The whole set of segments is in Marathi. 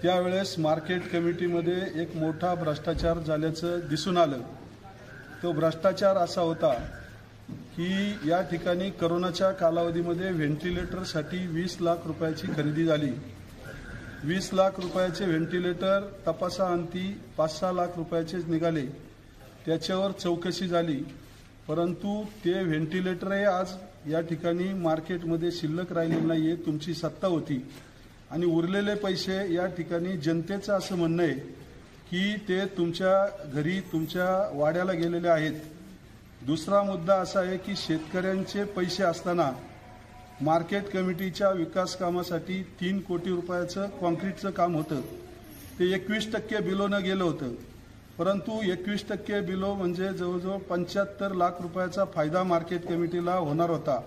त्यावेळेस मार्केट कमिटीमध्ये एक मोठा भ्रष्टाचार झाल्याचं दिसून आलं। तो भ्रष्टाचार असा होता की या ठिकाणी कोरोनाच्या कालावधीमध्ये व्हेंटिलेटरसाठी 20 लाख रुपयाची खरेदी झाली। 20 लाख रुपयाचे व्हेंटिलेटर तपासाअंती 5-6 लाख रुपयाचेच निघाले। त्याच्यावर चौकशी झाली, परंतु ते व्हेंटिलेटरही आज या ठिकाणी मार्केटमध्ये शिल्लक राहिले नाहीये। तुमची सत्ता होती आणि उरलेले पैसे या ठिकाणी जनतेचं असं म्हणणं आहे की ते तुमच्या घरी तुमच्या वाड्याला गेलेले आहेत। दुसरा मुद्दा असा आहे की शेतकऱ्यांचे पैसे असताना मार्केट कमिटीच्या विकास कामासाठी 3 कोटी रुपयाचं कॉन्क्रीटचं काम होतं, ते 21% बिलोनं गेलं होतं। परंतु 21% बिलो म्हणजे जवळजवळ 75 लाख रुपयाचा फायदा मार्केट कमिटीला होणार होता,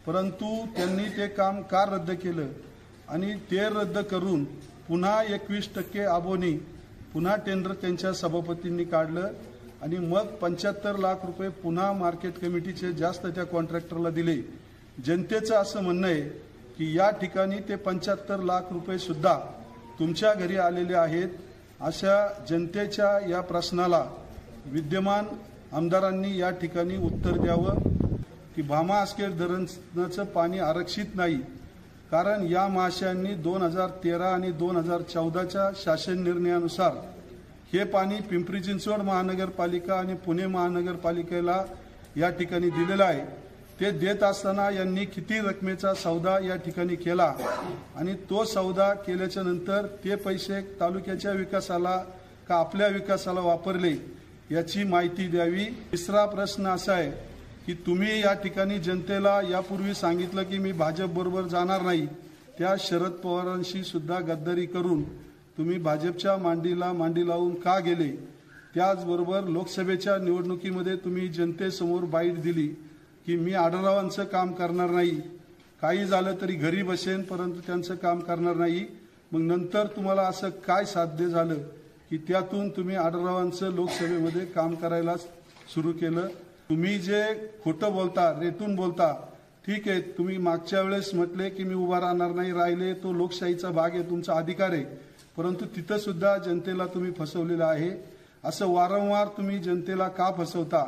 परंतु त्यांनी ते काम का रद्द केलं आणि ते रद्द करून पुन्हा 21% आबोनी पुन्हा टेंडर त्यांच्या सभापतींनी काढलं आणि मग 75 लाख रुपये पुन्हा मार्केट कमिटीचे जास्त त्या कॉन्ट्रॅक्टरला दिले। जनतेचं असं म्हणणं आहे की या ठिकाणी ते 75 लाख रुपये सुद्धा तुमच्या घरी आलेले आहेत। अशा जनतेच्या या प्रश्नाला विद्यमान आमदारांनी या ठिकाणी उत्तर द्यावं की भामा आसखेड धरणाचं पाणी आरक्षित नाही, कारण या महाशयांनी 2013 आणि 2014च्या शासन निर्णयानुसार हे पाणी पिंपरी चिंचवड महानगरपालिका आणि पुणे महानगरपालिकेला या ठिकाणी दिलेलं आहे। ते देत असताना यांनी किती रकमेचा सौदा या ठिकाणी केला आणि तो सौदा केल्याच्या नंतर ते पैसे तालुक्याच्या विकासाला का आपल्या विकासाला वापरले याची माहिती द्यावी। तिसरा प्रश्न असा आहे की तुम्ही या ठिकाणी जनतेला यापूर्वी सांगितलं की मी भाजप बरोबर जाणार नाही, त्या शरद पवारांशी सुद्धा गद्दारी करून तुम्ही भाजपच्या मांडीला मांडी लावून का गेले। त्याचबरोबर लोकसभेच्या निवडणुकीमध्ये तुम्ही जनतेसमोर बाईट दिली की मी आढळरावांचं काम करणार नाही, काही झालं तरी घरी बसेन परंतु त्यांचं काम करणार नाही। मग नंतर तुम्हाला असं काय साध्य झालं की त्यातून तुम्ही आढळरावांचं लोकसभेमध्ये काम करायला सुरू केलं। तुम्ही जे खोटं बोलता, रेटून बोलता, ठीक आहे, तुम्ही मागच्या वेळेस म्हटले की मी उभा राहणार नाही, राहिले, तो लोकशाहीचा भाग आहे, तुमचा अधिकार आहे, परंतु तिथं सुद्धा जनतेला तुम्ही फसवलेलं आहे। असं वारंवार तुम्ही जनतेला का फसवता?